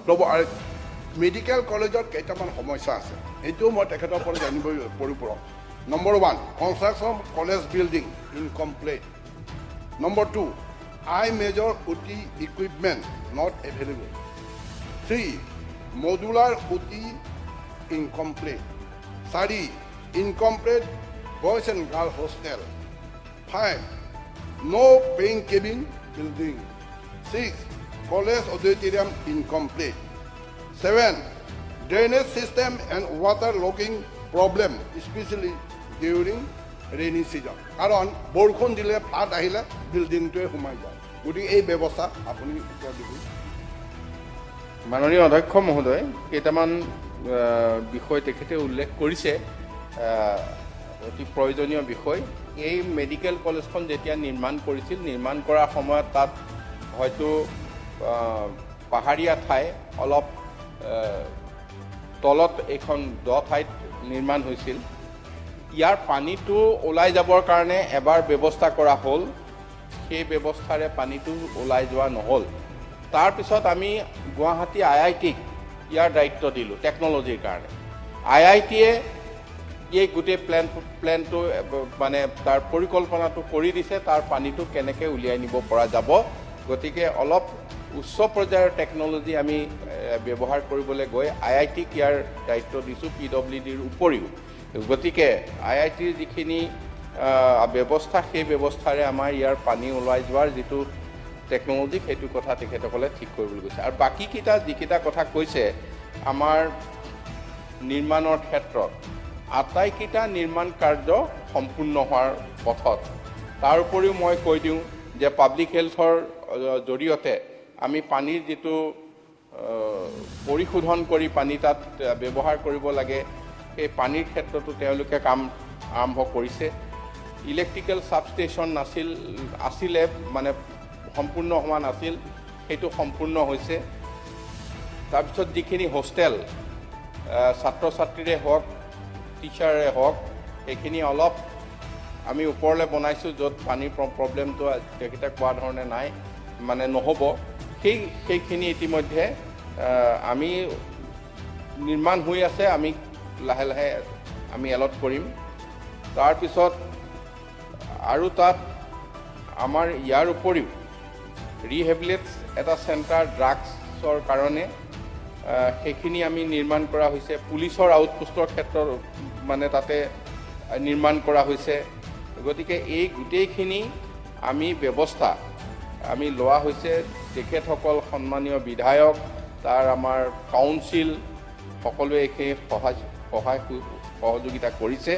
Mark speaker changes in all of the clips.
Speaker 1: ৰ'ব মেডিকেল কলেজত কেইটামান সমস্যা আছে এইটোও মই তেখেতৰ পৰা জানিব পৰিপূৰক number 1 construction college building incomplete number 2 I major OT equipment not available 3 modular OT incomplete 4 incomplete boys and girls hostel 5 no paying cabin building 6 college auditorium incomplete 7 drainage system and water logging problem especially during rainy season কাৰণ বৰষুণ দিলে flood আহিলে বিল্ডিংটোৱে সোমাই যায় গতিকে এই ব্যৱস্থা আপুনি উত্তৰ দিব
Speaker 2: মাননীয় অধ্যক্ষ মহোদয় কেইটামান বিষয় তেখেতে উল্লেখ কৰিছে অতি প্ৰয়োজনীয় বিষয় এই মেডিকেল কলেজখন যেতিয়া নিৰ্মাণ কৰিছিল নিৰ্মাণ কৰাৰ সময়ত তাত হয়তো পাহাৰীয়া ঠাই অলপ তলত এখন দ ঠাইত নিৰ্মাণ হৈছিল ইয়াৰ পানীটো ওলাই যাবৰ কাৰণে এবাৰ ব্যৱস্থা কৰা হ'ল সেই ব্যৱস্থাৰে পানীটো ওলাই যোৱা নহ'ল তাৰ পিছত আমি গুৱাহাটী IITক ইয়াৰ দায়িত্ব দিলোঁ টেকন'লজিৰ কাৰণে IITয়ে এই গোটেই প্লেনটো মানে তাৰ পৰিকল্পনাটো কৰি দিছে তাৰ পানীটো কেনেকৈ উলিয়াই নিব পৰা যাব গতিকে অলপ উচ্চ পৰ্যায়ৰ টেকন'লজি আমি ব্যৱহাৰ কৰিবলৈ গৈ IITক ইয়াৰ দায়িত্ব দিছোঁ PWDৰ উপৰিও গতিকে IITৰ যিখিনি ব্যৱস্থা সেই ব্যৱস্থাৰে আমাৰ ইয়াৰ পানী ওলাই যোৱাৰ যিটো টেকন'লজি সেইটো কথা তেখেতসকলে ঠিক কৰিবলৈ গৈছে আৰু বাকীকেইটা যিকেইটা কথা কৈছে আমাৰ নিৰ্মাণৰ ক্ষেত্ৰত আটাইকেইটা নিৰ্মাণ কাৰ্য সম্পূৰ্ণ হোৱাৰ পথত তাৰ উপৰিও মই কৈ দিওঁ যে পাব্লিক হেল্থৰ জৰিয়তে আমি পানীৰ যিটো পৰিশোধন কৰি পানী তাত ব্যৱহাৰ কৰিব লাগে এই পানীৰ ক্ষেত্ৰতো তেওঁলোকে কাম আৰম্ভ কৰিছে ইলেক্ট্ৰিকেল ছাবষ্টেচন আছিলে মানে সম্পূৰ্ণ হোৱা নাছিল সেইটো সম্পূৰ্ণ হৈছে তাৰপিছত যিখিনি হোষ্টেল ছাত্ৰ ছাত্ৰীৰে হওক টিচাৰে হওক এইখিনি অলপ আমি ওপৰলৈ বনাইছোঁ য'ত পানীৰ প্ৰব্লেমটো তেখেতে কোৱা ধৰণে নাই মানে নহ'ব সেইখিনি ইতিমধ্যে আমি নিৰ্মাণ হৈ আছে আমি লাহে লাহে আমি এলট কৰিম তাৰপিছত আৰু তাত আমাৰ ইয়াৰ উপৰিও ৰিহেবিলিটেট এটা চেণ্টাৰ ড্ৰাগছৰ কাৰণে সেইখিনি আমি নিৰ্মাণ কৰা হৈছে পুলিচৰ আউটপোষ্টৰ ক্ষেত্ৰত মানে তাতে নিৰ্মাণ কৰা হৈছে গতিকে এই গোটেইখিনি আমি ব্যৱস্থা আমি লোৱা হৈছে তেখেতসকল সন্মানীয় বিধায়ক তাৰ আমাৰ কাউন্সিল সকলোৱে এইখিনি সহযোগিতা কৰিছে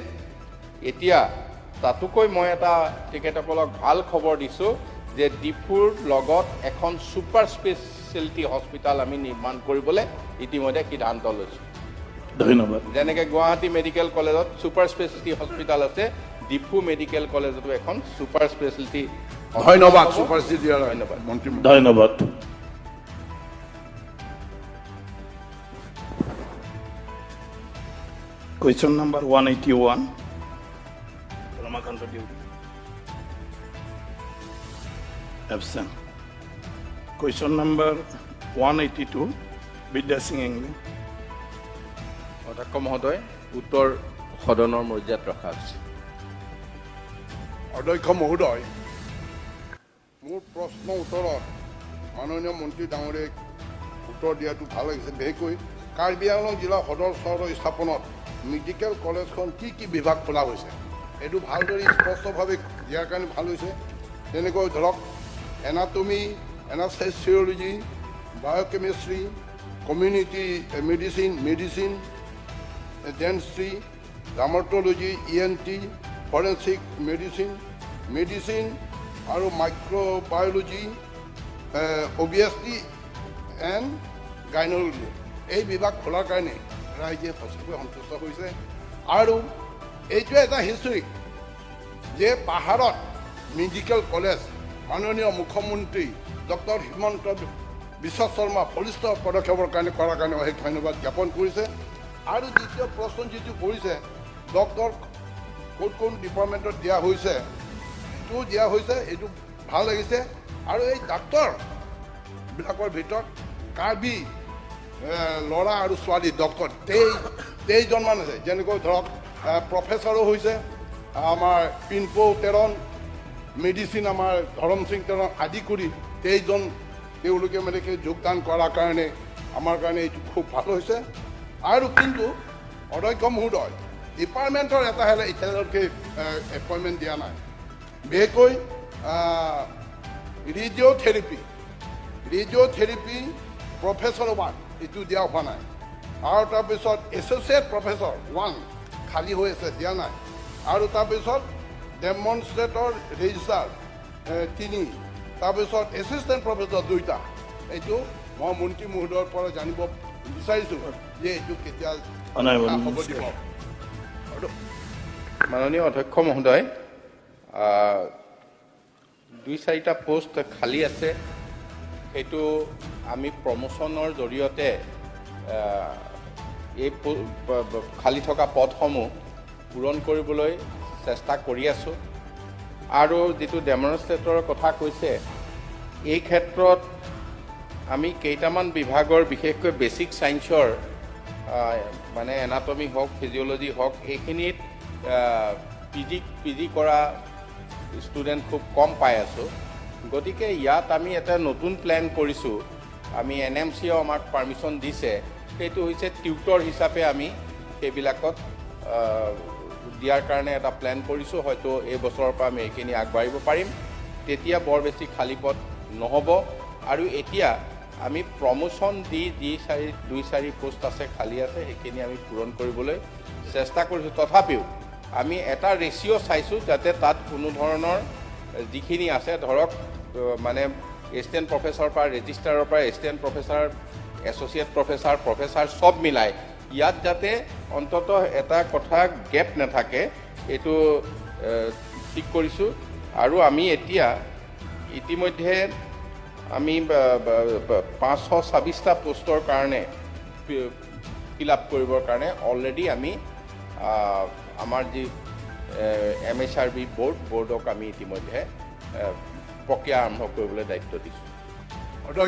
Speaker 2: এতিয়া তাতোকৈ মই এটা তেখেতসকলক ভাল খবৰ দিছোঁ যে ডিফুৰ লগত এখন ছুপাৰ স্পেচিয়েলিটি হস্পিটেল আমি নিৰ্মাণ কৰিবলৈ ইতিমধ্যে সিদ্ধান্ত লৈছোঁ
Speaker 3: ধন্যবাদ
Speaker 2: যেনেকৈ গুৱাহাটী মেডিকেল কলেজত ছুপাৰ স্পেচিয়েলিটি হস্পিটেল আছে ডিফু মেডিকেল কলেজতো এখন ছুপাৰ স্পেচিয়েলিটি
Speaker 1: ধন্যবাদ ছুপাৰ স্পেচিয়েলিটি
Speaker 2: ধন্যবাদ
Speaker 1: মন্ত্ৰী
Speaker 3: ধন্যবাদ Question number 181. Ramakant Duty. Absent. Question number 182. Bidyasing Engleng.
Speaker 2: অধ্যক্ষ মহোদয় উত্তৰ সদনৰ মৰ্যাদাত ৰখা হৈছে
Speaker 1: অধ্যক্ষ মহোদয় মোৰ প্ৰশ্ন উত্তৰত মাননীয় মন্ত্ৰী ডাঙৰীয়াক উত্তৰ দিয়াটো ভাল লাগিছে বিশেষকৈ কাৰ্বি আংলং জিলা সদৰ চহৰৰ স্থাপনত মেডিকেল কলেজখন কি বিভাগ খোলা হৈছে এইটো ভালদৰে স্পষ্টভাৱে দিয়াৰ কাৰণে ভাল হৈছে তেনেকৈ ধৰক anatomy anaesthesiology biochemistry community medicine dentistry dermatology ENT forensic medicine আৰু মাইক্ৰ'বায়'লজি OBST এণ্ড গাইনলজি এই বিভাগ খোলাৰ কাৰণে ৰাইজে সঁচাকৈ সন্তুষ্ট হৈছে আৰু এইটোৱে এটা হিষ্ট্ৰিক যে পাহাৰত মেডিকেল কলেজ মাননীয় মুখ্যমন্ত্ৰী ডক্টৰ হিমন্ত বিশ্ব শৰ্মা বলিষ্ঠ পদক্ষেপৰ কাৰণে কৰাৰ কাৰণে অশেষ ধন্যবাদ জ্ঞাপন কৰিছে আৰু দ্বিতীয় প্ৰশ্ন যিটো কৰিছে ডক্টৰ কোন ডিপাৰ্টমেণ্টত দিয়া হৈছে এইটো দিয়া হৈছে এইটো ভাল লাগিছে আৰু এই ডাক্তৰবিলাকৰ ভিতৰত কাৰ্বি ল'ৰা আৰু ছোৱালী ডক্টৰ 23জনমান আছে যেনেকৈ ধৰক প্ৰফেচৰো হৈছে আমাৰ পিনপো তেৰণ মেডিচিন আমাৰ ধৰম সিং তেৰণ আদি কৰি 23জন তেওঁলোকে মানে যোগদান কৰাৰ কাৰণে আমাৰ কাৰণে এইটো খুব ভাল হৈছে আৰু কিন্তু অধ্যক্ষ মহোদয় ডিপাৰ্টমেণ্টৰ এটা হ'লে এতিয়ালৈকে এপইণ্টমেণ্ট দিয়া নাই বিশেষকৈ ৰেডিঅ'থেৰাপি প্ৰফেচৰ 1 এইটো দিয়া হোৱা নাই আৰু তাৰপিছত এছ'চিয়েট প্ৰফেচৰ 1 খালী হৈ আছে দিয়া নাই আৰু তাৰপিছত ডেমনষ্ট্ৰেটৰ ৰেজিষ্টাৰ 3 তাৰপিছত এছিষ্টেণ্ট প্ৰফেচৰ 2টা এইটো মই মন্ত্ৰী মহোদয়ৰ পৰা জানিব বিচাৰিছোঁ যে এইটো কেতিয়া হ'ব দিব
Speaker 2: মাননীয় অধ্যক্ষ মহোদয় 2-4টা পোষ্ট খালী আছে সেইটো আমি প্ৰমোচনৰ জৰিয়তে এই খালী থকা পদসমূহ পূৰণ কৰিবলৈ চেষ্টা কৰি আছোঁ আৰু যিটো ডেমনষ্ট্ৰেটৰৰ কথা কৈছে এই ক্ষেত্ৰত আমি কেইটামান বিভাগৰ বিশেষকৈ বেছিক ছায়েন্সৰ মানে এনাটমি হওক ফিজিঅ'লজি হওক এইখিনিত পি জি কৰা ষ্টুডেণ্ট খুব কম পাই আছোঁ গতিকে ইয়াত আমি এটা নতুন প্লেন কৰিছোঁ আমি NMCও আমাক পাৰ্মিশ্যন দিছে সেইটো হৈছে টিউটৰ হিচাপে আমি সেইবিলাকত দিয়াৰ কাৰণে এটা প্লেন কৰিছোঁ হয়তো এই বছৰৰ পৰা আমি এইখিনি আগবাঢ়িব পাৰিম তেতিয়া বৰ বেছি খালী পদ নহ'ব আৰু এতিয়া আমি প্ৰমোশ্যন দি 2-4 পোষ্ট আছে খালী আছে সেইখিনি আমি পূৰণ কৰিবলৈ চেষ্টা কৰিছোঁ তথাপিও আমি এটা ৰেচিঅ' চাইছোঁ যাতে তাত কোনো ধৰণৰ যিখিনি আছে ধৰক মানে এছিষ্টেণ্ট প্ৰফেচৰৰ পৰা ৰেজিষ্টাৰৰ পৰা এছিষ্টেণ্ট প্ৰফেচাৰ এছ'চিয়েট প্ৰফেচাৰ চব মিলাই ইয়াত যাতে অন্ততঃ এটা কথা গেপ নাথাকে এইটো ঠিক কৰিছোঁ আৰু আমি এতিয়া ইতিমধ্যে আমি 526টা পোষ্টৰ কাৰণে ফিল আপ কৰিবৰ কাৰণে অলৰেডি আমি আমাৰ যি MHRB বৰ্ডক আমি ইতিমধ্যে প্ৰক্ৰিয়া আৰম্ভ কৰিবলৈ দায়িত্ব দিছোঁ